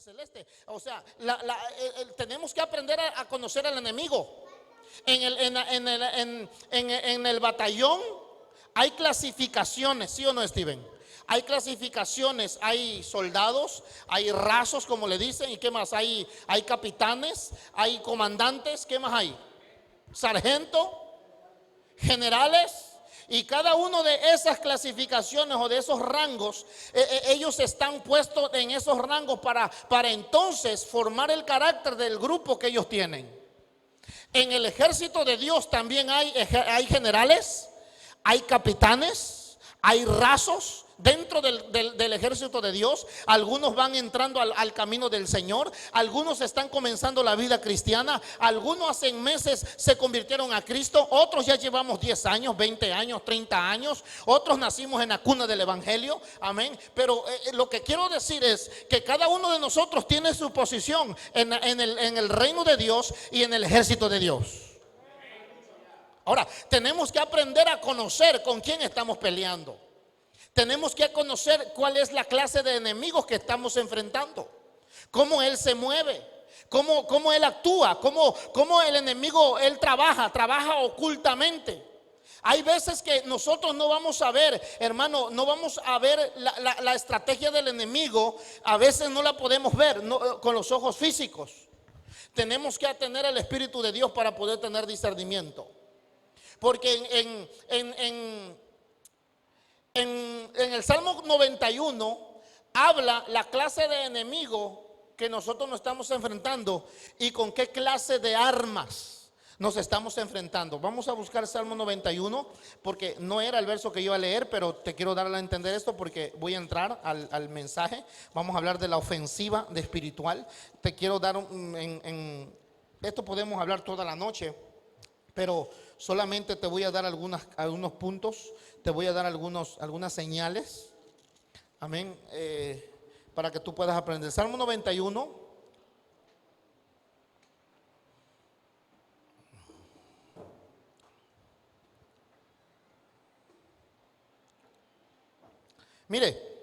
celeste. O sea, tenemos que aprender a conocer al enemigo. En el batallón hay clasificaciones, ¿sí o no, Steven? Hay clasificaciones, hay soldados, hay rasos, como le dicen, y qué más, hay capitanes, hay comandantes, ¿qué más hay? Sargento, generales. Y cada uno de esas clasificaciones o de esos rangos, ellos están puestos en esos rangos para entonces formar el carácter del grupo que ellos tienen. En el ejército de Dios también hay generales, hay capitanes, hay rasos. Dentro del ejército de Dios, algunos van entrando al camino del Señor, algunos están comenzando la vida cristiana, algunos hace meses se convirtieron a Cristo, otros ya llevamos 10 años, 20 años, 30 años, otros nacimos en la cuna del Evangelio, amén. Pero lo que quiero decir es que cada uno de nosotros tiene su posición en el reino de Dios y en el ejército de Dios. Ahora, tenemos que aprender a conocer con quién estamos peleando. Tenemos que conocer cuál es la clase de enemigos que estamos enfrentando, cómo él se mueve, cómo él actúa, cómo el enemigo, él trabaja ocultamente. Hay veces que nosotros no vamos a ver, hermano, no vamos a ver la estrategia del enemigo. A veces no la podemos ver con los ojos físicos. Tenemos que tener el Espíritu de Dios para poder tener discernimiento. Porque en el Salmo 91 habla la clase de enemigo que nosotros nos estamos enfrentando y con qué clase de armas nos estamos enfrentando. Vamos a buscar Salmo 91 porque no era el verso que yo iba a leer, pero te quiero dar a entender esto porque voy a entrar al mensaje. Vamos a hablar de la ofensiva de espiritual. Te quiero dar esto podemos hablar toda la noche, pero solamente te voy a dar algunos puntos, te voy a dar algunas señales, amén, para que tú puedas aprender. Salmo 91. Mire,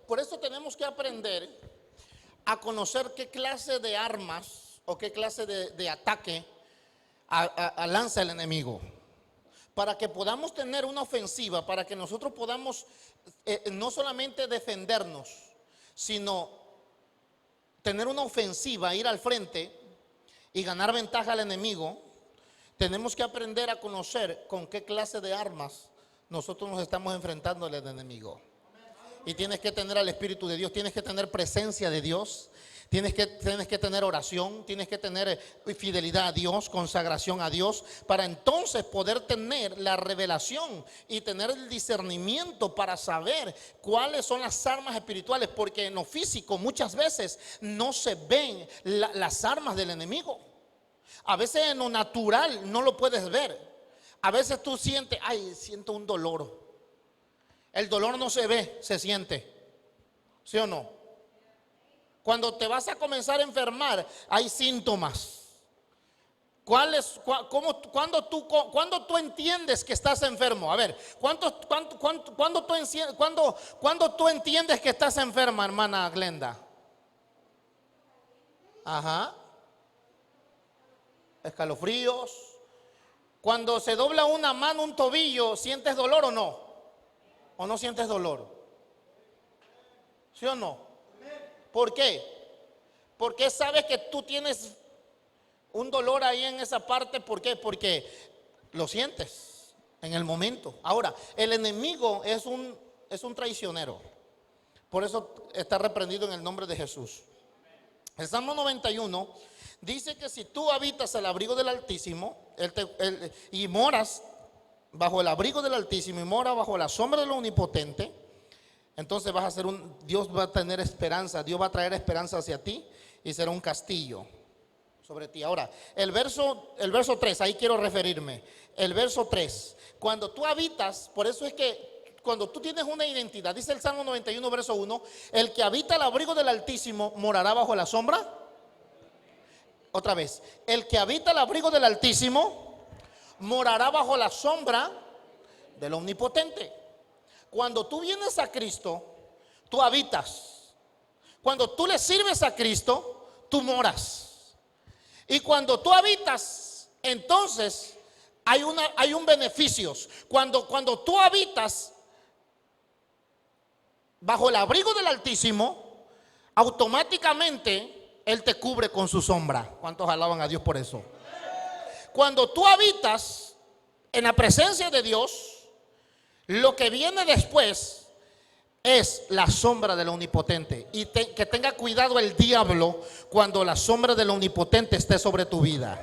por eso tenemos que aprender a conocer qué clase de armas o qué clase de ataque lanza el enemigo, para que podamos tener una ofensiva, para que nosotros podamos no solamente defendernos, sino tener una ofensiva, ir al frente y ganar ventaja al enemigo. Tenemos que aprender a conocer con qué clase de armas nosotros nos estamos enfrentando al enemigo. Y tienes que tener al Espíritu de Dios, tienes que tener presencia de Dios, tienes que tener oración, tienes que tener fidelidad a Dios, consagración a Dios, para entonces poder tener la revelación y tener el discernimiento para saber cuáles son las armas espirituales, porque en lo físico muchas veces no se ven las armas del enemigo. A veces en lo natural no lo puedes ver. A veces tú siento un dolor. El dolor no se ve, se siente. ¿Sí o no? Cuando te vas a comenzar a enfermar, hay síntomas. ¿Cuándo tú entiendes que estás enfermo? A ver, ¿cuándo tú entiendes que estás enferma, hermana Glenda? Ajá. Escalofríos. Cuando se dobla una mano, un tobillo, ¿sientes dolor o no? ¿O no sientes dolor? ¿Sí o no? ¿Por qué? Porque sabes que tú tienes un dolor ahí en esa parte. ¿Por qué? Porque lo sientes en el momento. Ahora, el enemigo es un traicionero. Por eso está reprendido en el nombre de Jesús. El Salmo 91 dice que si tú habitas al abrigo del Altísimo y moras bajo el abrigo del Altísimo y moras bajo la sombra del Omnipotente, entonces vas a ser Dios va a tener esperanza, Dios va a traer esperanza hacia ti y será un castillo sobre ti. Ahora, el verso 3, ahí quiero referirme. El verso 3, cuando tú habitas, por eso es que cuando tú tienes una identidad, dice el Salmo 91, verso 1, el que habita el abrigo del Altísimo morará bajo la sombra. Otra vez, el que habita el abrigo del Altísimo morará bajo la sombra del Omnipotente. Cuando tú vienes a Cristo, tú habitas. Cuando tú le sirves a Cristo, tú moras. Y cuando tú habitas, entonces hay un beneficio. Cuando tú habitas bajo el abrigo del Altísimo, automáticamente Él te cubre con su sombra. ¿Cuántos alaban a Dios por eso? Cuando tú habitas en la presencia de Dios, lo que viene después es la sombra del Omnipotente. Y que tenga cuidado el diablo cuando la sombra del Omnipotente esté sobre tu vida.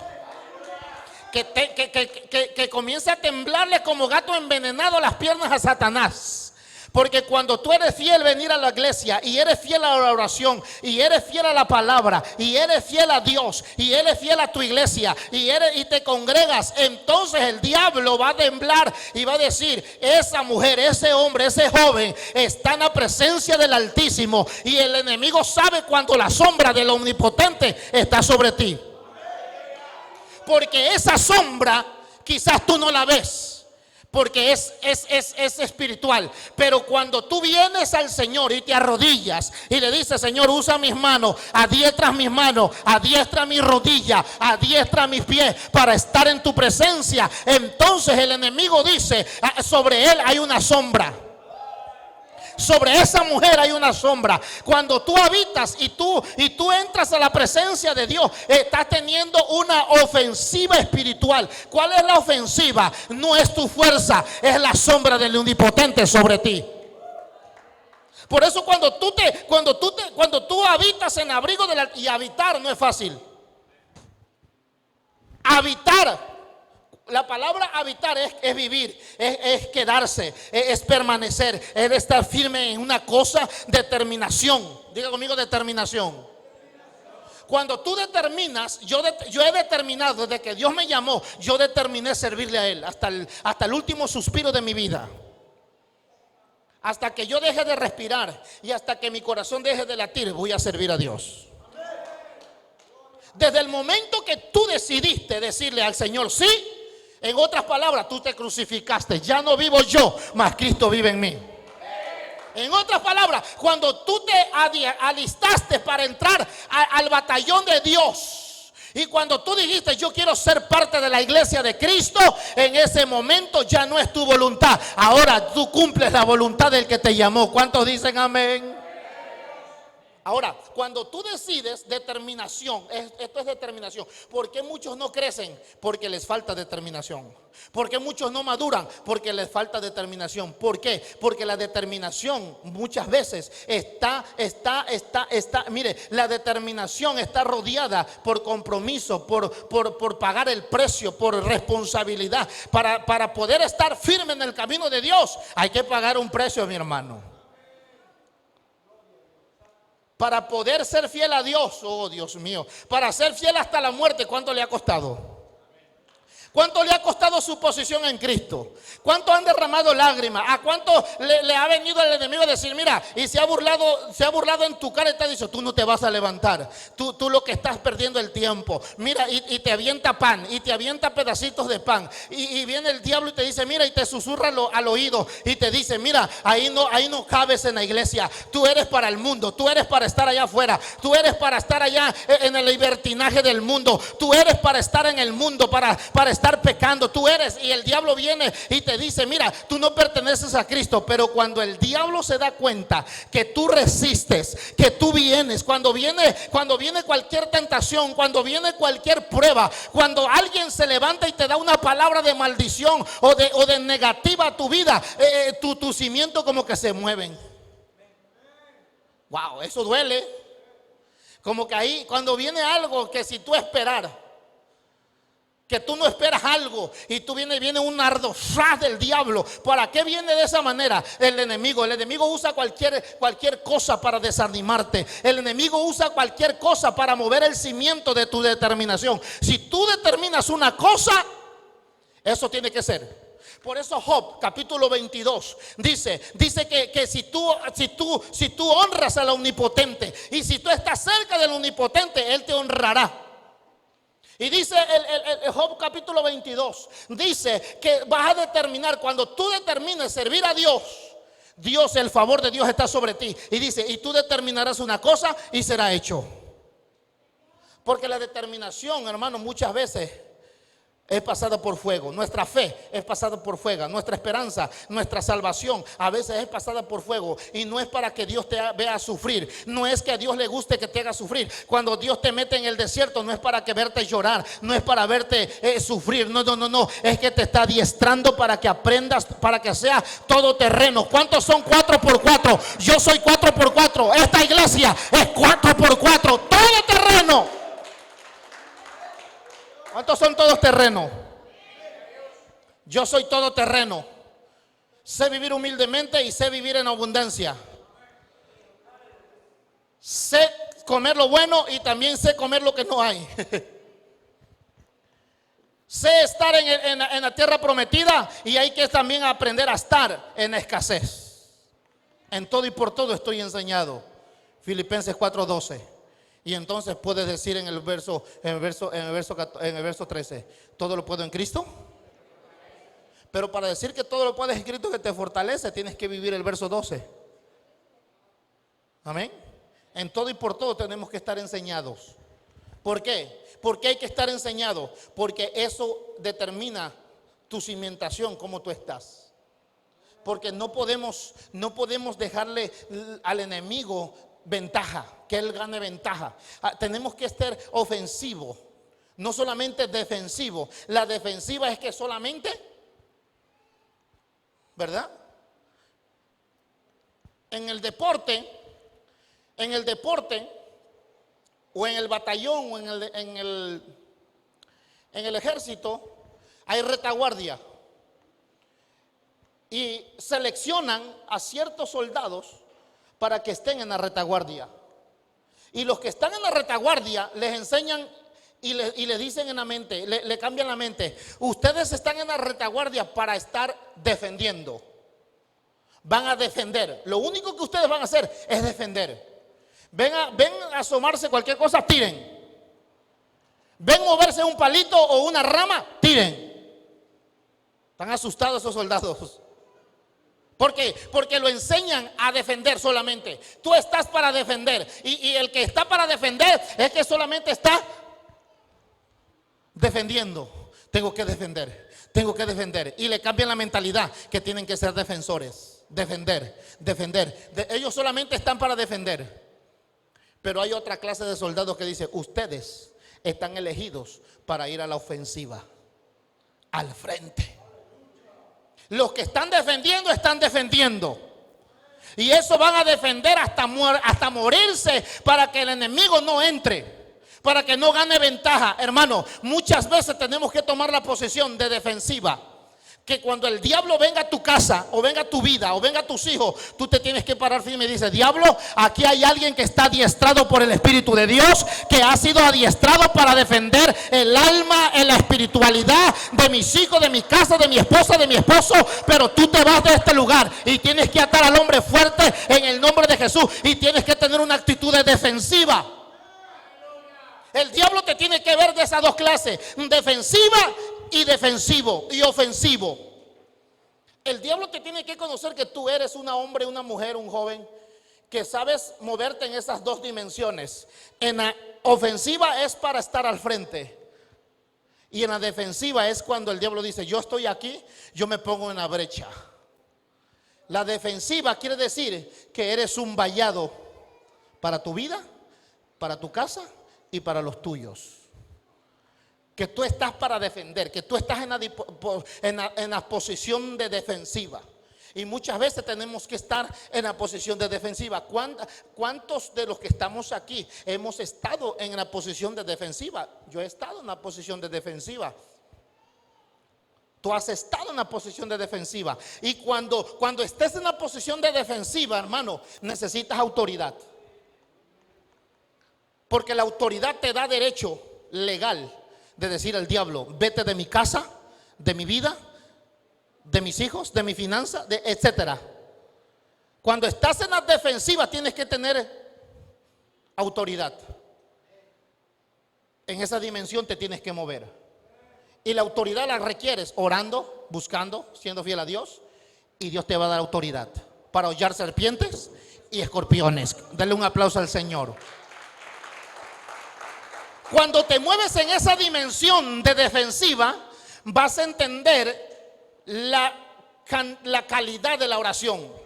Que comience a temblarle como gato envenenado las piernas a Satanás. Porque cuando tú eres fiel venir a la iglesia y eres fiel a la oración y eres fiel a la palabra y eres fiel a Dios y eres fiel a tu iglesia y te congregas, entonces el diablo va a temblar y va a decir: esa mujer, ese hombre, ese joven está en la presencia del Altísimo. Y el enemigo sabe cuando la sombra del Omnipotente está sobre ti, porque esa sombra quizás tú no la ves, porque es espiritual. Pero cuando tú vienes al Señor y te arrodillas y le dices: Señor, usa mis manos, adiestra mis manos, adiestra mis rodillas, adiestra mis pies para estar en tu presencia, entonces el enemigo dice: sobre él hay una sombra. Sobre esa mujer hay una sombra. Cuando tú habitas y tú entras a la presencia de Dios, estás teniendo una ofensiva espiritual. ¿Cuál es la ofensiva? No es tu fuerza, es la sombra del Omnipotente sobre ti. Por eso cuando tú habitas en abrigo y habitar no es fácil. Habitar. La palabra habitar es vivir, es quedarse, es permanecer, es estar firme en una cosa, determinación. Diga conmigo: determinación. Cuando tú determinas, yo he determinado desde que Dios me llamó, yo determiné servirle a Él hasta el último suspiro de mi vida. Hasta que yo deje de respirar y hasta que mi corazón deje de latir, voy a servir a Dios. Desde el momento que tú decidiste decirle al Señor sí, en otras palabras, tú te crucificaste. Ya no vivo yo, mas Cristo vive en mí. En otras palabras, cuando tú te alistaste para entrar al batallón de Dios, y cuando tú dijiste: yo quiero ser parte de la iglesia de Cristo, en ese momento ya no es tu voluntad. Ahora tú cumples la voluntad del que te llamó. ¿Cuántos dicen amén? Ahora, cuando tú decides determinación, esto es determinación. ¿Por qué muchos no crecen? Porque les falta determinación. ¿Por qué muchos no maduran? Porque les falta determinación. ¿Por qué? Porque la determinación muchas veces mire, la determinación está rodeada por compromiso, por pagar el precio, por responsabilidad. Para poder estar firme en el camino de Dios, hay que pagar un precio, mi hermano. Para poder ser fiel a Dios, oh Dios mío, para ser fiel hasta la muerte, ¿cuánto le ha costado? ¿Cuánto le ha costado su posición en Cristo? ¿Cuánto han derramado lágrimas? ¿A cuánto le ha venido el enemigo a decir: mira, y se ha burlado en tu cara y te ha dicho: tú no te vas a levantar, tú lo que estás perdiendo el tiempo? Mira, y te avienta pan, y te avienta pedacitos de pan, y viene el diablo y te dice: mira, y te susurra al oído y te dice: mira, ahí no cabes en la iglesia, tú eres para el mundo, tú eres para estar allá afuera, tú eres para estar allá en el libertinaje del mundo, tú eres para estar en el mundo, para estar pecando, tú eres. Y el diablo viene y te dice: mira, tú no perteneces a Cristo. Pero cuando el diablo se da cuenta que tú resistes, que tú vienes, cuando viene cualquier tentación, cuando viene cualquier prueba, cuando alguien se levanta y te da una palabra de maldición o de negativa a tu vida, tu cimiento como que se mueven. Wow, eso duele. Como que ahí cuando viene algo que si tú esperar, que tú no esperas algo y tú viene un ardozaz del diablo. ¿Para qué viene de esa manera el enemigo? El enemigo usa cualquier cosa para desanimarte. El enemigo usa cualquier cosa para mover el cimiento de tu determinación. Si tú determinas una cosa, eso tiene que ser. Por eso Job capítulo 22 dice que si tú honras al Omnipotente y si tú estás cerca del Omnipotente, Él te honrará. Y dice el Job capítulo 22, dice que vas a determinar, cuando tú determines servir a Dios, Dios, el favor de Dios está sobre ti. Y dice, y tú determinarás una cosa y será hecho. Porque la determinación, hermano, muchas veces es pasada por fuego. Nuestra fe es pasada por fuego. Nuestra esperanza, nuestra salvación a veces es pasada por fuego. Y no es para que Dios te vea sufrir. No es que a Dios le guste que te haga sufrir. Cuando Dios te mete en el desierto, no es para que verte llorar. No es para verte sufrir. No. Es que te está adiestrando para que aprendas, para que sea todo terreno. ¿Cuántos son 4x4? Yo soy 4x4. Esta iglesia es 4x4. Todo terreno. ¿Cuántos son todos terreno? Yo soy todo terreno. Sé vivir humildemente y sé vivir en abundancia. Sé comer lo bueno y también sé comer lo que no hay. Sé estar en la tierra prometida y hay que también aprender a estar en la escasez. En todo y por todo estoy enseñado. Filipenses 4:12. Y entonces puedes decir en el verso 13, todo lo puedo en Cristo. Pero para decir que todo lo puedes en Cristo que te fortalece, tienes que vivir el verso 12. Amén. En todo y por todo tenemos que estar enseñados. ¿Por qué? ¿Por qué hay que estar enseñado? Porque eso determina tu cimentación, cómo tú estás. Porque no podemos dejarle al enemigo ventaja, que él gane ventaja. Tenemos que estar ofensivo, no solamente defensivo. La defensiva es que solamente, ¿verdad? En el deporte o en el batallón o en el ejército hay retaguardia y seleccionan a ciertos soldados para que estén en la retaguardia. Y los que están en la retaguardia les enseñan y le dicen en la mente, le cambian la mente. Ustedes están en la retaguardia para estar defendiendo. Van a defender. Lo único que ustedes van a hacer es defender. Ven a asomarse cualquier cosa, tiren. Ven moverse un palito o una rama, tiren. Están asustados esos soldados. ¿Por qué? Porque lo enseñan a defender solamente. Tú estás para defender. Y el que está para defender es que solamente está defendiendo. Tengo que defender. Y le cambian la mentalidad que tienen que ser defensores. Defender. Ellos solamente están para defender. Pero hay otra clase de soldados que dice, ustedes están elegidos para ir a la ofensiva, al frente. Los que están defendiendo, están defendiendo. Y eso van a defender hasta morirse para que el enemigo no entre, para que no gane ventaja. Hermano, muchas veces tenemos que tomar la posición de defensiva. Que cuando el diablo venga a tu casa, o venga a tu vida, o venga a tus hijos, tú te tienes que parar firme y dices, diablo, aquí hay alguien que está adiestrado por el Espíritu de Dios, que ha sido adiestrado para defender el alma, en la espiritualidad de mis hijos, de mi casa, de mi esposa, de mi esposo. Pero tú te vas de este lugar y tienes que atar al hombre fuerte en el nombre de Jesús, y tienes que tener una actitud de defensiva. El diablo te tiene que ver de esas dos clases, defensiva y defensivo y ofensivo. El diablo te tiene que conocer que tú eres un hombre, una mujer, un joven que sabes moverte en esas dos dimensiones. En la ofensiva es para estar al frente, y en la defensiva es cuando el diablo dice, yo estoy aquí, yo me pongo en la brecha. La defensiva quiere decir que eres un vallado para tu vida, para tu casa y para los tuyos. Que tú estás para defender, que tú estás en la posición de defensiva. Y muchas veces tenemos que estar en la posición de defensiva. ¿Cuántos de los que estamos aquí hemos estado en la posición de defensiva? Yo he estado en la posición de defensiva. Tú has estado en la posición de defensiva. Y cuando estés en la posición de defensiva, hermano, necesitas autoridad. Porque la autoridad te da derecho legal de decir al diablo, vete de mi casa, de mi vida, de mis hijos, de mi finanza, etcétera. Cuando estás en la defensiva tienes que tener autoridad. en esa dimensión te tienes que mover. Y la autoridad la requieres orando, buscando, siendo fiel a Dios. Y Dios te va a dar autoridad para hollar serpientes y escorpiones. Dale un aplauso al Señor. Cuando te mueves en esa dimensión de defensiva, vas a entender la calidad de la oración.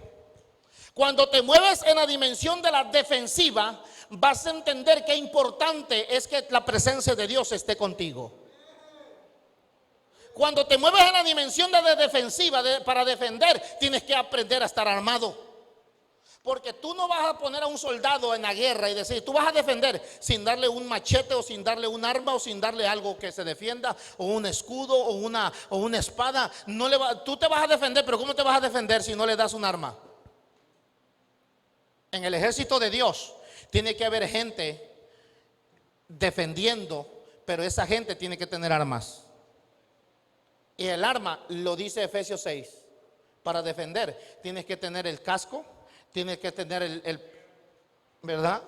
Cuando te mueves en la dimensión de la defensiva, vas a entender qué importante es que la presencia de Dios esté contigo. Cuando te mueves en la dimensión de la defensiva, para defender, tienes que aprender a estar armado. Porque tú no vas a poner a un soldado en la guerra y decir, tú vas a defender sin darle un machete o sin darle un arma o sin darle algo que se defienda, o un escudo o una espada. Tú te vas a defender, pero ¿cómo te vas a defender si no le das un arma? En el ejército de Dios tiene que haber gente defendiendo, pero esa gente tiene que tener armas. Y el arma, lo dice Efesios 6, para defender tienes que tener el casco, tienes que tener ¿verdad?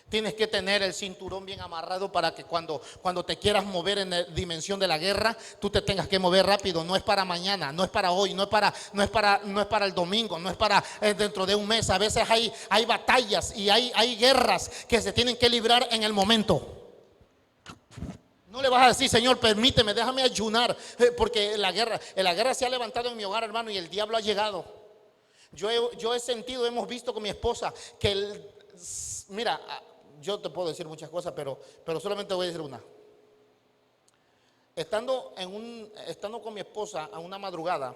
Tienes que tener el cinturón bien amarrado para que cuando te quieras mover en la dimensión de la guerra, tú te tengas que mover rápido. No es para mañana, no es para hoy, no es para el domingo, no es para dentro de un mes. A veces hay batallas y hay guerras que se tienen que librar en el momento. No le vas a decir, Señor, permíteme, déjame ayunar, porque la guerra se ha levantado en mi hogar, hermano, y el diablo ha llegado. Yo he sentido, hemos visto con mi esposa que mira, yo te puedo decir muchas cosas, pero solamente voy a decir una. Estando con mi esposa a una madrugada,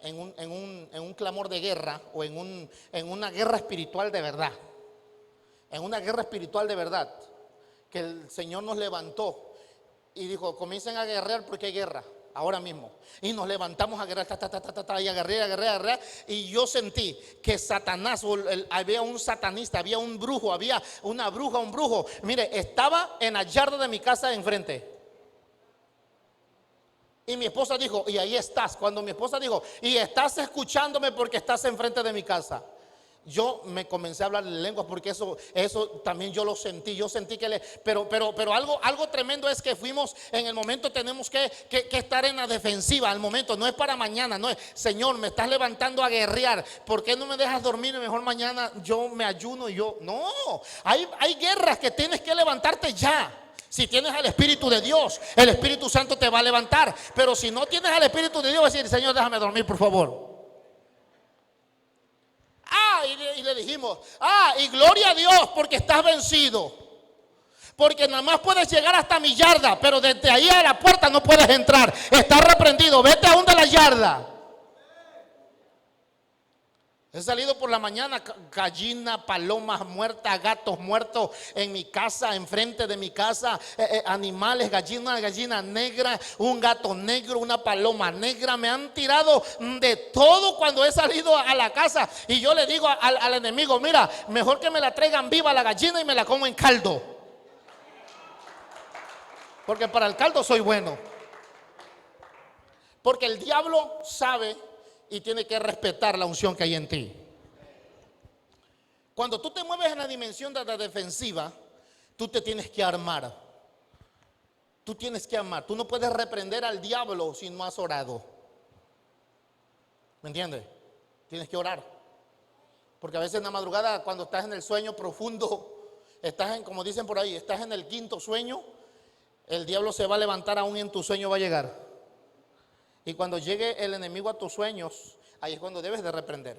en un clamor de guerra, o en una guerra espiritual de verdad, que el Señor nos levantó y dijo, comiencen a guerrear porque hay guerra ahora mismo. Y nos levantamos a guerrear, y a guerrear. Y yo sentí que Satanás, había un satanista, había un brujo, había una bruja, un brujo. Mire, estaba en la yarda de mi casa de enfrente. Y mi esposa dijo, y ahí estás. Cuando mi esposa dijo, y estás escuchándome porque estás enfrente de mi casa, yo me comencé a hablar en lenguas porque eso también yo lo sentí. Yo sentí pero algo tremendo es que fuimos en el momento. Tenemos que estar en la defensiva al momento. No es para mañana, no es, Señor, me estás levantando a guerrear, ¿por qué no me dejas dormir? Y mejor mañana yo me ayuno. No, hay guerras que tienes que levantarte ya. Si tienes al Espíritu de Dios, el Espíritu Santo te va a levantar. Pero si no tienes al Espíritu de Dios, vas a decir, Señor, déjame dormir, por favor. Y le dijimos, y gloria a Dios porque estás vencido. Porque nada más puedes llegar hasta mi yarda, pero desde ahí a la puerta no puedes entrar. Está reprendido, vete aún de la yarda. He salido por la mañana, gallina, palomas muertas, gatos muertos en mi casa, enfrente de mi casa, animales, gallina negra, un gato negro, una paloma negra. Me han tirado de todo cuando he salido a la casa. Y yo le digo al enemigo, mira, mejor que me la traigan viva la gallina y me la como en caldo. Porque para el caldo soy bueno. Porque el diablo sabe y tiene que respetar la unción que hay en ti. Cuando tú te mueves en la dimensión de la defensiva, tú te tienes que armar. Tú tienes que amar. Tú no puedes reprender al diablo si no has orado. ¿Me entiendes? Tienes que orar. Porque a veces en la madrugada, cuando estás en el sueño profundo, como dicen por ahí, estás en el quinto sueño, el diablo se va a levantar aún y en tu sueño va a llegar. Y cuando llegue el enemigo a tus sueños, ahí es cuando debes de reprender.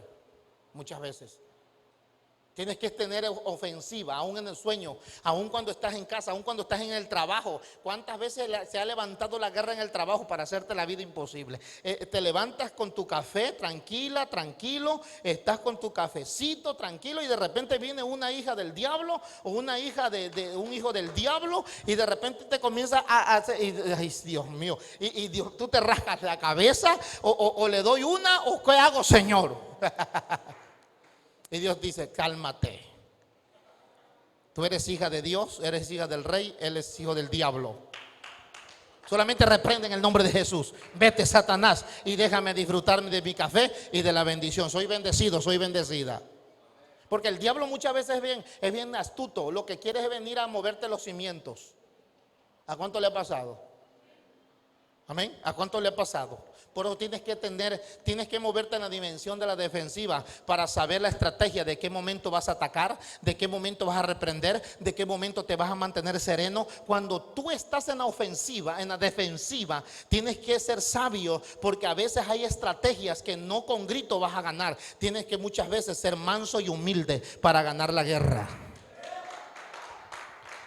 Muchas veces tienes que tener ofensiva, aún en el sueño, aún cuando estás en casa, aún cuando estás en el trabajo. ¿Cuántas veces se ha levantado la guerra en el trabajo para hacerte la vida imposible? Te levantas con tu café, tranquilo, estás con tu cafecito, tranquilo, y de repente viene una hija del diablo o una hija de un hijo del diablo, y de repente te comienza a hacer, ay, Dios mío, y Dios, tú te rascas la cabeza, o le doy una, o ¿qué hago, Señor? Y Dios dice, cálmate. Tú eres hija de Dios, eres hija del rey, él es hijo del diablo. Solamente reprende en el nombre de Jesús. Vete, Satanás, y déjame disfrutarme de mi café y de la bendición. Soy bendecido, soy bendecida. Porque el diablo muchas veces es bien astuto. Lo que quiere es venir a moverte los cimientos. ¿A cuánto le ha pasado? Amén. ¿A cuánto le ha pasado? Por eso tienes que moverte en la dimensión de la defensiva para saber la estrategia de qué momento vas a atacar, de qué momento vas a reprender, de qué momento te vas a mantener sereno. Cuando tú estás en la ofensiva, en la defensiva, tienes que ser sabio, porque a veces hay estrategias que no con grito vas a ganar. Tienes que muchas veces ser manso y humilde para ganar la guerra.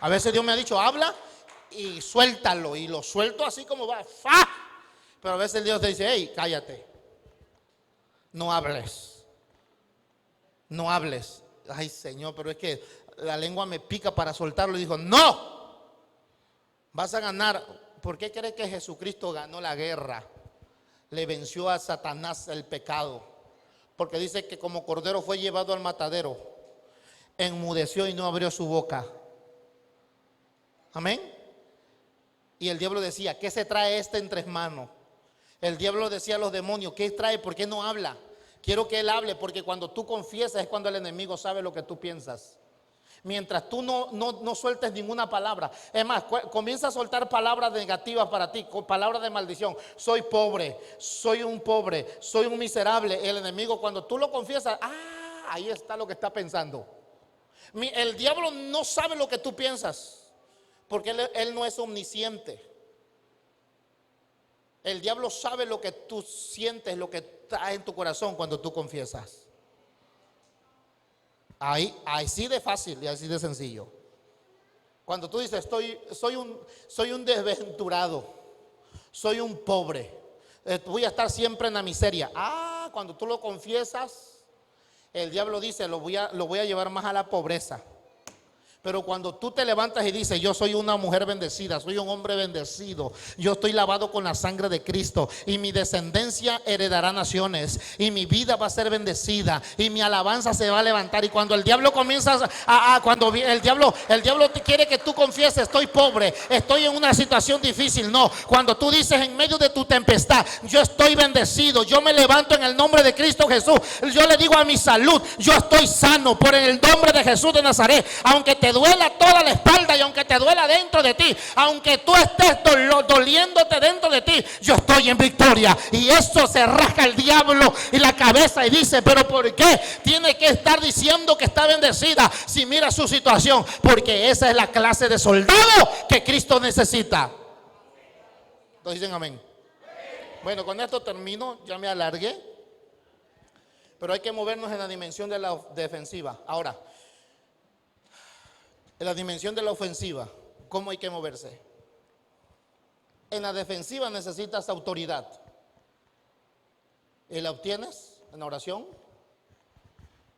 A veces Dios me ha dicho, habla y suéltalo, y lo suelto así como va, ¡fa! Pero a veces Dios te dice, hey, cállate, no hables, no hables. Ay, Señor, pero es que la lengua me pica para soltarlo. Y dijo, no, vas a ganar. ¿Por qué cree que Jesucristo ganó la guerra? Le venció a Satanás el pecado, porque dice que como cordero fue llevado al matadero, enmudeció y no abrió su boca. Amén. Y el diablo decía, ¿qué se trae este en 3 manos? El diablo decía a los demonios, ¿qué trae? ¿Por qué no habla? Quiero que él hable, porque cuando tú confiesas es cuando el enemigo sabe lo que tú piensas. Mientras tú no sueltes ninguna palabra. Es más, comienza a soltar palabras negativas para ti, palabras de maldición. Soy pobre, soy un miserable. El enemigo, cuando tú lo confiesas, ahí está lo que está pensando. El diablo no sabe lo que tú piensas, porque él no es omnisciente. El diablo sabe lo que tú sientes, lo que trae en tu corazón cuando tú confiesas. Ahí, así de fácil y así de sencillo. Cuando tú dices, soy un desventurado, soy un pobre, voy a estar siempre en la miseria. Cuando tú lo confiesas, el diablo dice, lo voy a llevar más a la pobreza. Pero cuando tú te levantas y dices, yo soy una mujer bendecida, soy un hombre bendecido, yo estoy lavado con la sangre de Cristo y mi descendencia heredará naciones y mi vida va a ser bendecida y mi alabanza se va a levantar. Y cuando el diablo comienza cuando el diablo te quiere que tú confieses, estoy pobre, estoy en una situación difícil. No, cuando tú dices en medio de tu tempestad, yo estoy bendecido, yo me levanto en el nombre de Cristo Jesús, yo le digo a mi salud, yo estoy sano por el nombre de Jesús de Nazaret. Aunque te duela toda la espalda y aunque te duela dentro de ti, aunque tú estés doliéndote dentro de ti, yo estoy en victoria. Y eso se rasca el diablo y la cabeza y dice, pero ¿por qué tiene que estar diciendo que está bendecida si mira su situación? Porque esa es la clase de soldado que Cristo necesita. Entonces dicen amén. Bueno, con esto termino, ya me alargué, pero hay que movernos en la dimensión de la defensiva. Ahora, en la dimensión de la ofensiva, ¿cómo hay que moverse? En la defensiva necesitas autoridad. ¿Y la obtienes en oración,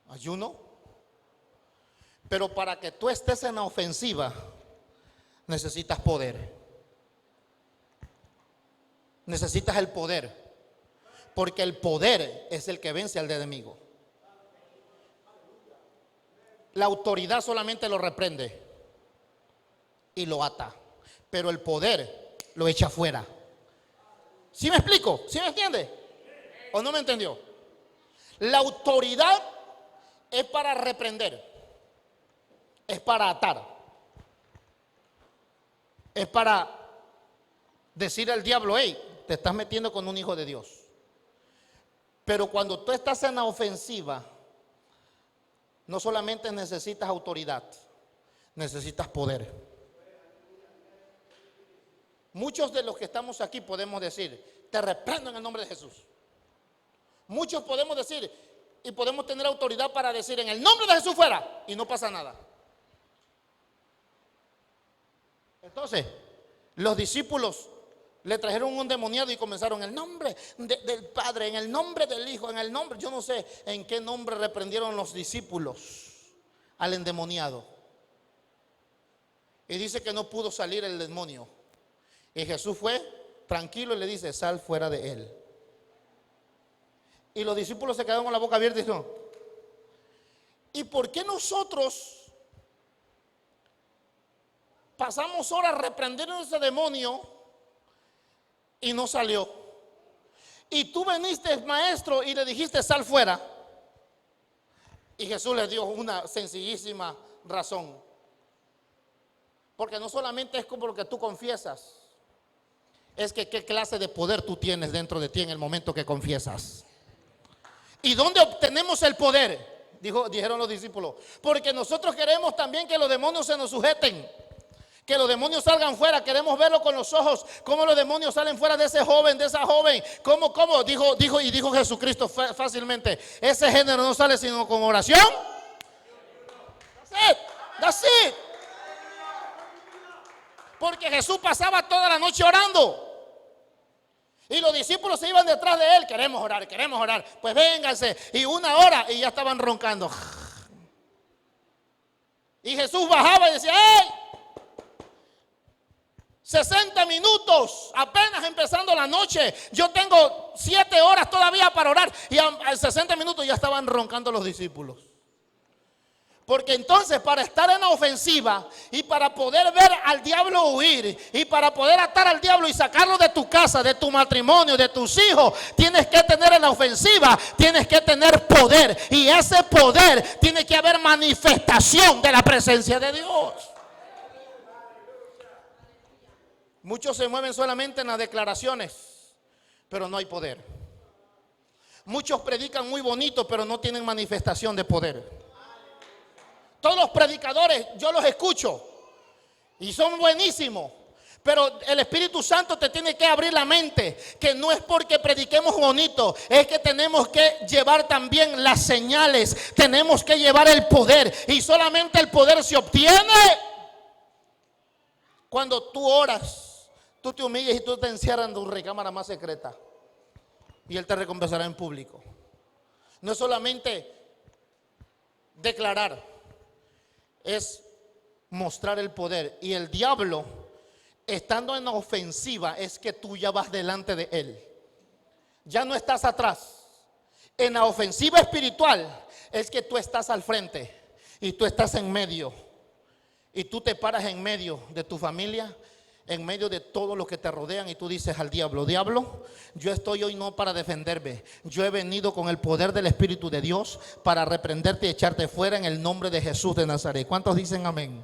ayuno? Pero para que tú estés en la ofensiva, necesitas poder. Necesitas el poder, porque el poder es el que vence al enemigo. La autoridad solamente lo reprende y lo ata, pero el poder lo echa fuera. ¿Sí me explico? ¿Sí me entiende? ¿O no me entendió? La autoridad es para reprender, es para atar, es para decir al diablo, hey, te estás metiendo con un hijo de Dios. Pero cuando tú estás en la ofensiva, no solamente necesitas autoridad, necesitas poder. Muchos de los que estamos aquí podemos decir, te reprendo en el nombre de Jesús. Muchos podemos decir y podemos tener autoridad para decir, en el nombre de Jesús fuera, y no pasa nada. Entonces, los discípulos le trajeron un endemoniado y comenzaron en el nombre del Padre, en el nombre del Hijo, en el nombre, yo no sé en qué nombre reprendieron los discípulos al endemoniado. Y dice que no pudo salir el demonio. Y Jesús fue tranquilo y le dice, sal fuera de él. Y los discípulos se quedaron con la boca abierta y dijeron, ¿y por qué nosotros pasamos horas reprendiendo a ese demonio y no salió? Y tú viniste, maestro, y le dijiste, sal fuera. Y Jesús les dio una sencillísima razón. Porque no solamente es como lo que tú confiesas, es que qué clase de poder tú tienes dentro de ti en el momento que confiesas. ¿Y dónde obtenemos el poder? Dijeron los discípulos. Porque nosotros queremos también que los demonios se nos sujeten, que los demonios salgan fuera. Queremos verlo con los ojos, cómo los demonios salen fuera de ese joven, de esa joven. ¿Cómo? Dijo Jesucristo fácilmente: ese género no sale sino con oración. That's it. Porque Jesús pasaba toda la noche orando. Y los discípulos se iban detrás de él. Queremos orar. Pues vénganse. Y 1 hora y ya estaban roncando. Y Jesús bajaba y decía: ¡hey! 60 minutos, apenas empezando la noche. Yo tengo 7 horas todavía para orar. Y a 60 minutos ya estaban roncando los discípulos. Porque entonces, para estar en la ofensiva y para poder ver al diablo huir y para poder atar al diablo y sacarlo de tu casa, de tu matrimonio, de tus hijos, tienes que tener en la ofensiva, tienes que tener poder. Y ese poder tiene que haber manifestación de la presencia de Dios. Muchos se mueven solamente en las declaraciones, pero no hay poder. Muchos predican muy bonito, pero no tienen manifestación de poder. Todos los predicadores, yo los escucho y son buenísimos, pero el Espíritu Santo te tiene que abrir la mente, que no es porque prediquemos bonito, es que tenemos que llevar también las señales, tenemos que llevar el poder, y solamente el poder se obtiene cuando tú oras, tú te humillas y tú te encierras en tu recámara más secreta y Él te recompensará en público. No es solamente declarar, es mostrar el poder. Y el diablo, estando en la ofensiva, es que tú ya vas delante de él, ya no estás atrás. En la ofensiva espiritual es que tú estás al frente y tú estás en medio, y tú te paras en medio de tu familia, en medio de todo lo que te rodean, y tú dices al diablo: diablo, yo estoy hoy no para defenderme, yo he venido con el poder del Espíritu de Dios para reprenderte y echarte fuera en el nombre de Jesús de Nazaret. ¿Cuántos dicen amén?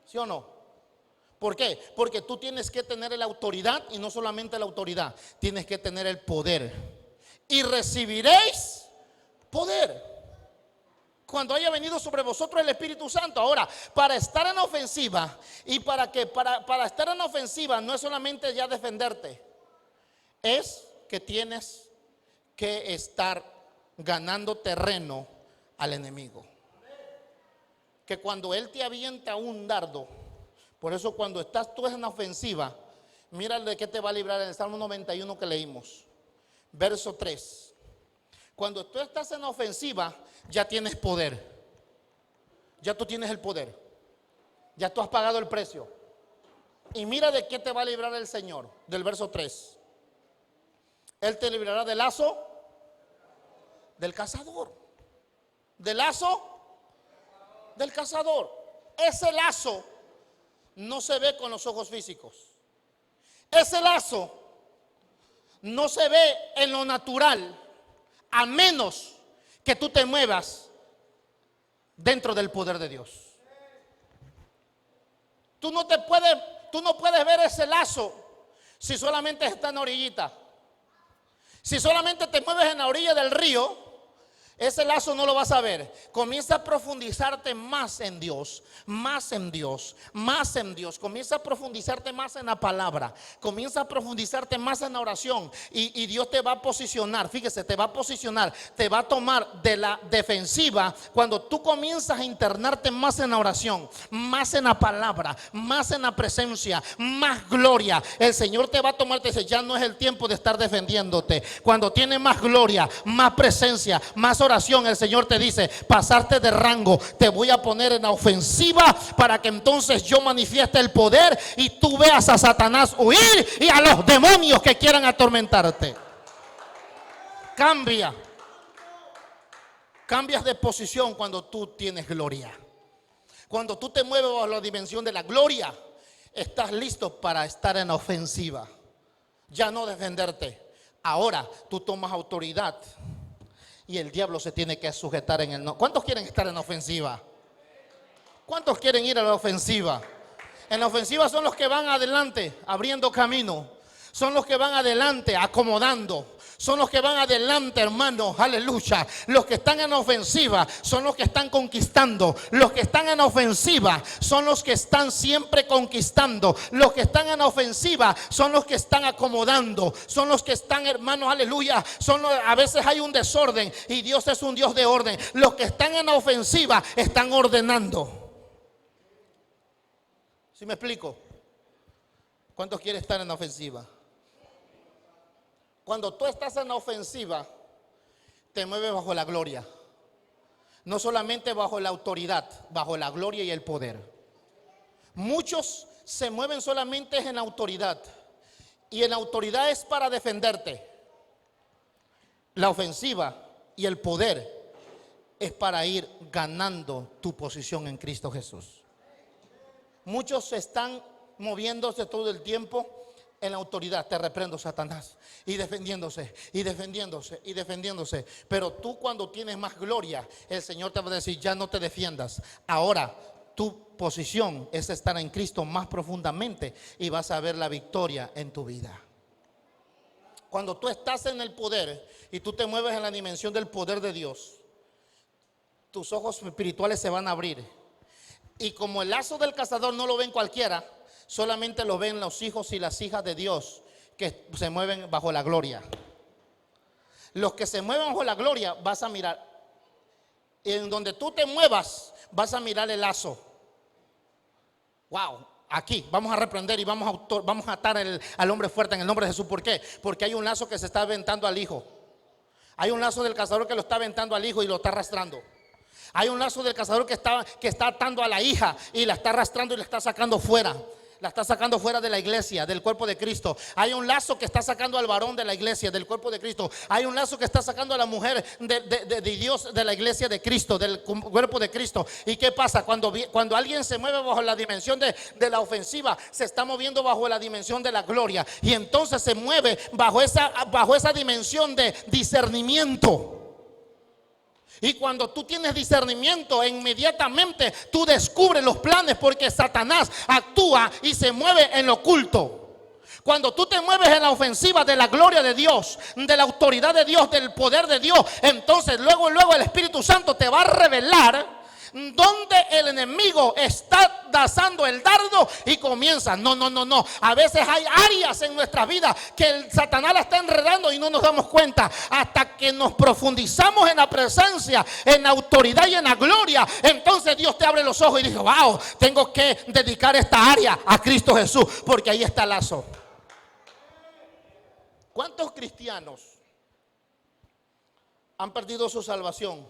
¿Sí o no? ¿Por qué? Porque tú tienes que tener la autoridad, y no solamente la autoridad, tienes que tener el poder. Y recibiréis poder cuando haya venido sobre vosotros el Espíritu Santo. Ahora, para estar en ofensiva, y para estar en ofensiva no es solamente ya defenderte, es que tienes que estar ganando terreno al enemigo. Que cuando él te avienta un dardo, por eso cuando estás tú en la ofensiva, mira de qué te va a librar en el Salmo 91 que leímos, verso 3. Cuando tú estás en la ofensiva, ya tienes poder. Ya tú tienes el poder. Ya tú has pagado el precio. Y mira de qué te va a librar el Señor, del verso 3. Él te librará del lazo del cazador. Del lazo del cazador. Ese lazo no se ve con los ojos físicos. Ese lazo no se ve en lo natural, a menos que tú te muevas dentro del poder de Dios. Tú no puedes ver ese lazo si solamente está en la orillita. Si solamente te mueves en la orilla del río, ese lazo no lo vas a ver. Comienza a profundizarte más en Dios, más en Dios, más en Dios. Comienza a profundizarte más en la palabra. Comienza a profundizarte más en la oración. Y Dios te va a posicionar. Fíjese, te va a posicionar. Te va a tomar de la defensiva cuando tú comienzas a internarte más en la oración, más en la palabra, más en la presencia, más gloria. El Señor te va a tomar. Te dice: ya no es el tiempo de estar defendiéndote. Cuando tienes más gloria, más presencia, más oración, el Señor te dice: pasarte de rango, te voy a poner en la ofensiva para que entonces yo manifieste el poder y tú veas a Satanás huir y a los demonios que quieran atormentarte. Cambias de posición cuando tú tienes gloria. Cuando tú te mueves a la dimensión de la gloria, estás listo para estar en la ofensiva, ya no defenderte. Ahora tú tomas autoridad y el diablo se tiene que sujetar en el no. ¿Cuántos quieren estar en la ofensiva? ¿Cuántos quieren ir a la ofensiva? En la ofensiva son los que van adelante, abriendo camino. Son los que van adelante, acomodando. Son los que van adelante, hermanos, aleluya. Los que están en ofensiva son los que están conquistando. Los que están en ofensiva son los que están siempre conquistando. Los que están en ofensiva son los que están acomodando. Son los que están, hermanos, aleluya. A veces hay un desorden y Dios es un Dios de orden. Los que están en ofensiva están ordenando. ¿Sí me explico? ¿Cuántos quieren estar en ofensiva? Cuando tú estás en la ofensiva, te mueves bajo la gloria. No solamente bajo la autoridad, bajo la gloria y el poder. Muchos se mueven solamente en la autoridad. Y en la autoridad es para defenderte. La ofensiva y el poder es para ir ganando tu posición en Cristo Jesús. Muchos están moviéndose todo el tiempo en la autoridad. Te reprendo, Satanás. Y defendiéndose, y defendiéndose, y defendiéndose. Pero tú, cuando tienes más gloria, el Señor te va a decir: ya no te defiendas. Ahora tu posición es estar en Cristo más profundamente y vas a ver la victoria en tu vida. Cuando tú estás en el poder y tú te mueves en la dimensión del poder de Dios, tus ojos espirituales se van a abrir. Y como el lazo del cazador no lo ven cualquiera, solamente lo ven los hijos y las hijas de Dios que se mueven bajo la gloria. Los que se mueven bajo la gloria, vas a mirar. En donde tú te muevas, vas a mirar el lazo. Wow, aquí vamos a reprender y vamos a atar al hombre fuerte en el nombre de Jesús. ¿Por qué? Porque hay un lazo que se está aventando al hijo. Hay un lazo del cazador que lo está aventando al hijo y lo está arrastrando. Hay un lazo del cazador que está atando a la hija y la está arrastrando y la está sacando fuera. La está sacando fuera de la iglesia, del cuerpo de Cristo. Hay un lazo que está sacando al varón de la iglesia, del cuerpo de Cristo. Hay un lazo que está sacando a la mujer de Dios, de la iglesia de Cristo, del cuerpo de Cristo. ¿Y qué pasa? Cuando alguien se mueve bajo la dimensión de la ofensiva, se está moviendo bajo la dimensión de la gloria. Y entonces se mueve bajo esa dimensión de discernimiento. Y cuando tú tienes discernimiento, inmediatamente tú descubres los planes, porque Satanás actúa y se mueve en lo oculto. Cuando tú te mueves en la ofensiva de la gloria de Dios, de la autoridad de Dios, del poder de Dios, entonces luego el Espíritu Santo te va a revelar donde el enemigo está lanzando el dardo y comienza. No. A veces hay áreas en nuestra vida que el Satanás la está enredando y no nos damos cuenta. Hasta que nos profundizamos en la presencia, en la autoridad y en la gloria, entonces Dios te abre los ojos y dice: wow, tengo que dedicar esta área a Cristo Jesús, porque ahí está el lazo. ¿Cuántos cristianos han perdido su salvación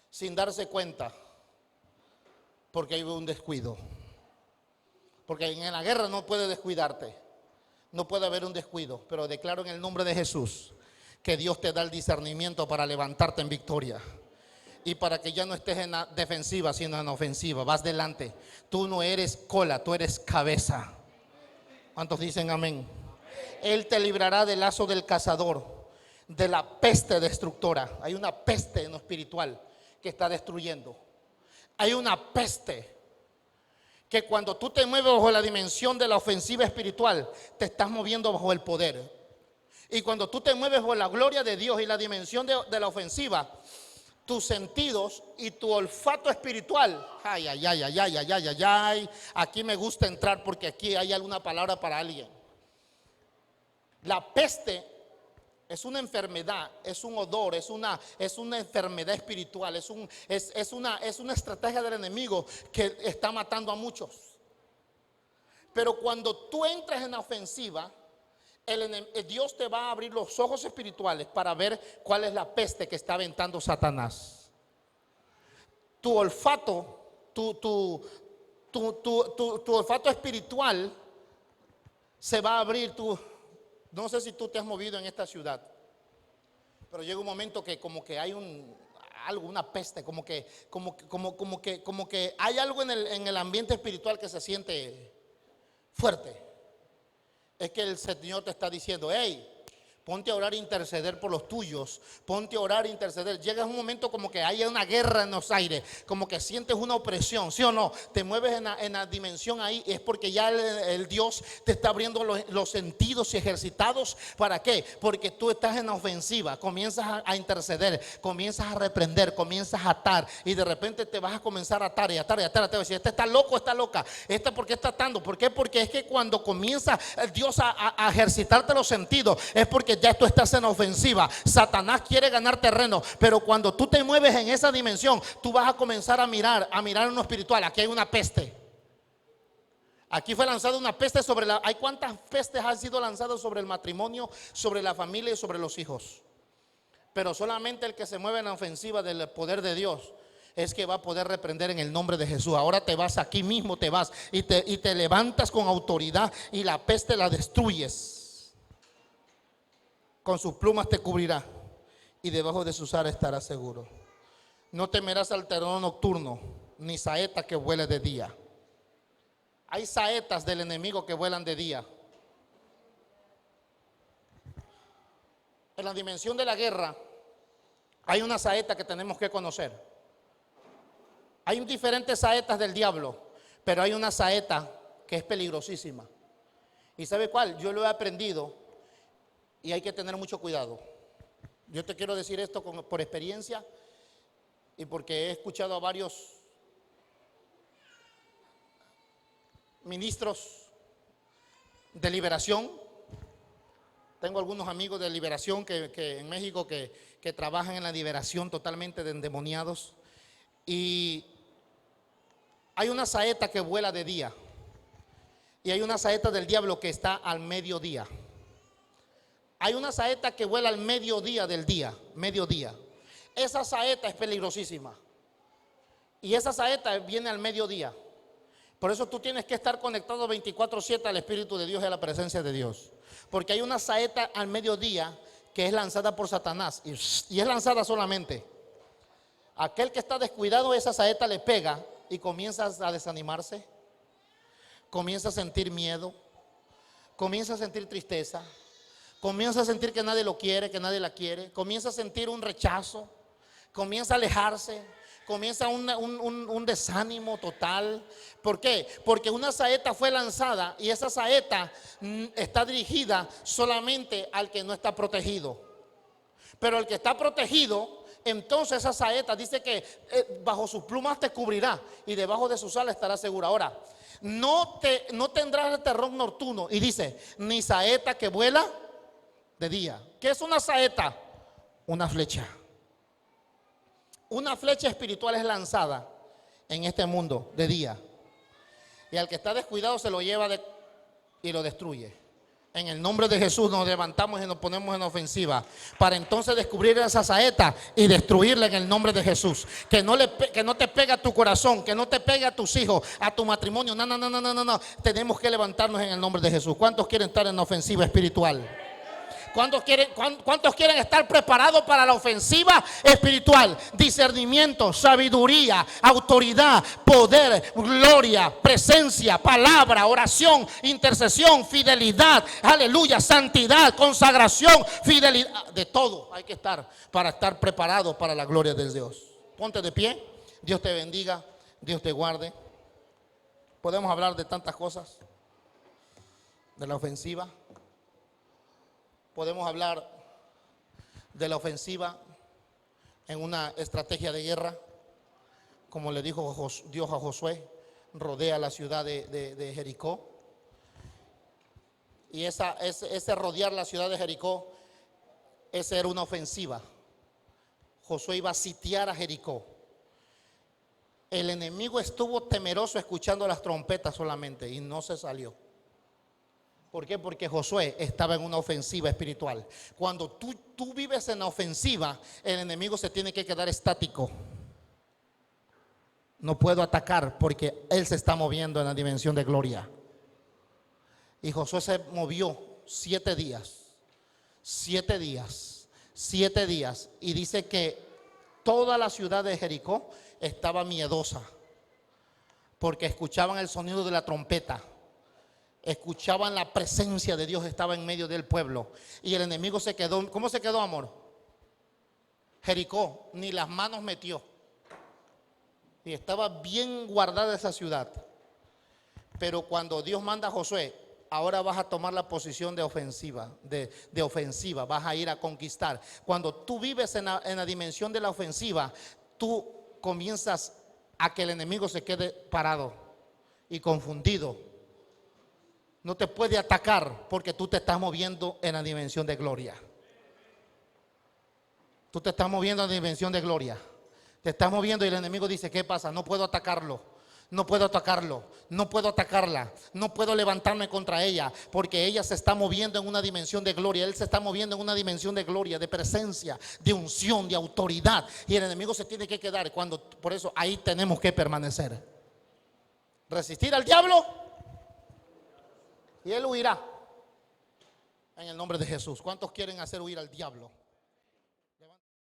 sin darse cuenta? Porque hay un descuido. Porque en la guerra no puede descuidarte. No puede haber un descuido. Pero declaro en el nombre de Jesús que Dios te da el discernimiento para levantarte en victoria. Y para que ya no estés en la defensiva, sino en la ofensiva. Vas delante. Tú no eres cola, tú eres cabeza. ¿Cuántos dicen amén? Él te librará del lazo del cazador, de la peste destructora. Hay una peste en lo espiritual que está destruyendo. Hay una peste que cuando tú te mueves bajo la dimensión de la ofensiva espiritual, te estás moviendo bajo el poder. Y cuando tú te mueves bajo la gloria de Dios y la dimensión de la ofensiva, tus sentidos y tu olfato espiritual, ay, aquí me gusta entrar porque aquí hay alguna palabra para alguien. La peste es una enfermedad, es un odor, es una enfermedad espiritual, es una estrategia del enemigo que está matando a muchos. Pero cuando tú entras en la ofensiva, Dios te va a abrir los ojos espirituales para ver cuál es la peste que está aventando Satanás. Tu olfato, tu olfato espiritual se va a abrir. No sé si tú te has movido en esta ciudad, pero llega un momento que como que hay una peste, como que hay algo en el ambiente espiritual que se siente fuerte. Es que el Señor te está diciendo: hey, Ponte a orar e interceder por los tuyos. Ponte a orar e interceder. Llega un momento como que haya una guerra en los aires, como que sientes una opresión, ¿sí o no? Te mueves en la dimensión ahí. Es porque ya el Dios te está abriendo los sentidos y ejercitados. ¿Para qué? Porque tú estás en la ofensiva. Comienzas a interceder, comienzas a reprender, comienzas a atar. Y de repente te vas a comenzar a atar y atar y atar. Te vas a decir, este está loco, está loca. ¿Por qué está atando? ¿Por qué? Porque es que cuando comienza Dios a ejercitarte los sentidos, es porque ya tú estás en ofensiva. Satanás quiere ganar terreno, pero cuando tú te mueves en esa dimensión, tú vas a comenzar a mirar en lo espiritual. Aquí hay una peste. Aquí fue lanzada una peste sobre ¿hay cuántas pestes han sido lanzadas sobre el matrimonio, sobre la familia y sobre los hijos? Pero solamente el que se mueve en la ofensiva del poder de Dios es que va a poder reprender en el nombre de Jesús. Ahora te vas, aquí mismo te vas y te levantas con autoridad y la peste la destruyes. Con sus plumas te cubrirá y debajo de sus alas estarás seguro. No temerás al terror nocturno, ni saeta que vuele de día. Hay saetas del enemigo que vuelan de día. En la dimensión de la guerra hay una saeta que tenemos que conocer. Hay diferentes saetas del diablo, pero hay una saeta que es peligrosísima. ¿Y sabe cuál? Yo lo he aprendido. Y hay que tener mucho cuidado. Yo te quiero decir esto por experiencia y porque he escuchado a varios ministros de liberación. Tengo algunos amigos de liberación que en México que trabajan en la liberación totalmente de endemoniados. Y hay una saeta que vuela de día y hay una saeta del diablo que está al mediodía. Hay una saeta que vuela al mediodía del día, mediodía. Esa saeta es peligrosísima. Y esa saeta viene al mediodía. Por eso tú tienes que estar conectado 24/7 al Espíritu de Dios y a la presencia de Dios. Porque hay una saeta al mediodía que es lanzada por Satanás. Y es lanzada solamente. Aquel que está descuidado, esa saeta le pega y comienza a desanimarse. Comienza a sentir miedo. Comienza a sentir tristeza. Comienza a sentir que nadie lo quiere, que nadie la quiere. Comienza a sentir un rechazo. Comienza a alejarse. Comienza un desánimo total. ¿Por qué? Porque una saeta fue lanzada y esa saeta está dirigida solamente al que no está protegido. Pero el que está protegido, entonces esa saeta dice que bajo sus plumas te cubrirá y debajo de sus alas estarás seguro. Ahora, no tendrás el terror nocturno. Y dice, ni saeta que vuela de día. ¿Qué es una saeta? Una flecha. Una flecha espiritual es lanzada en este mundo de día. Y al que está descuidado se lo lleva y lo destruye. En el nombre de Jesús nos levantamos y nos ponemos en ofensiva para entonces descubrir esa saeta y destruirla en el nombre de Jesús. Que no te pegue a tu corazón, que no te pegue a tus hijos, a tu matrimonio. No. Tenemos que levantarnos en el nombre de Jesús. ¿Cuántos quieren estar en ofensiva espiritual? ¿Cuántos quieren estar preparados para la ofensiva espiritual? Discernimiento, sabiduría, autoridad, poder, gloria, presencia, palabra, oración, intercesión, fidelidad, aleluya, santidad, consagración, fidelidad. De todo hay que estar para estar preparados para la gloria de Dios. Ponte de pie. Dios te bendiga, Dios te guarde. Podemos hablar de tantas cosas, de la ofensiva. Podemos hablar de la ofensiva en una estrategia de guerra, como le dijo Dios a Josué, rodea la ciudad de Jericó. Y ese rodear la ciudad de Jericó, esa era una ofensiva. Josué iba a sitiar a Jericó. El enemigo estuvo temeroso escuchando las trompetas solamente y no se salió. ¿Por qué? Porque Josué estaba en una ofensiva espiritual. Cuando tú vives en la ofensiva, el enemigo se tiene que quedar estático. No puedo atacar porque él se está moviendo en la dimensión de gloria. Y Josué se movió 7 días. 7 días. 7 días. Y dice que toda la ciudad de Jericó estaba miedosa porque escuchaban el sonido de la trompeta. escuchaban la presencia de Dios, estaba en medio del pueblo. Y el enemigo se quedó. ¿Cómo se quedó, amor? Jericó, ni las manos metió. Y estaba bien guardada esa ciudad. Pero cuando Dios manda a Josué, ahora vas a tomar la posición de ofensiva, de ofensiva, vas a ir a conquistar. Cuando tú vives en la dimensión de la ofensiva, tú comienzas a que el enemigo se quede parado y confundido. No te puede atacar porque tú te estás moviendo en la dimensión de gloria. Tú te estás moviendo en la dimensión de gloria. Te estás moviendo y el enemigo dice: ¿qué pasa? No puedo atacarlo. No puedo atacarlo, no puedo atacarla, no puedo levantarme contra ella, porque ella se está moviendo en una dimensión de gloria. Él se está moviendo en una dimensión de gloria, de presencia, de unción, de autoridad. Y el enemigo se tiene que quedar. Por eso ahí tenemos que permanecer. Resistir al diablo y él huirá. En el nombre de Jesús. ¿Cuántos quieren hacer huir al diablo?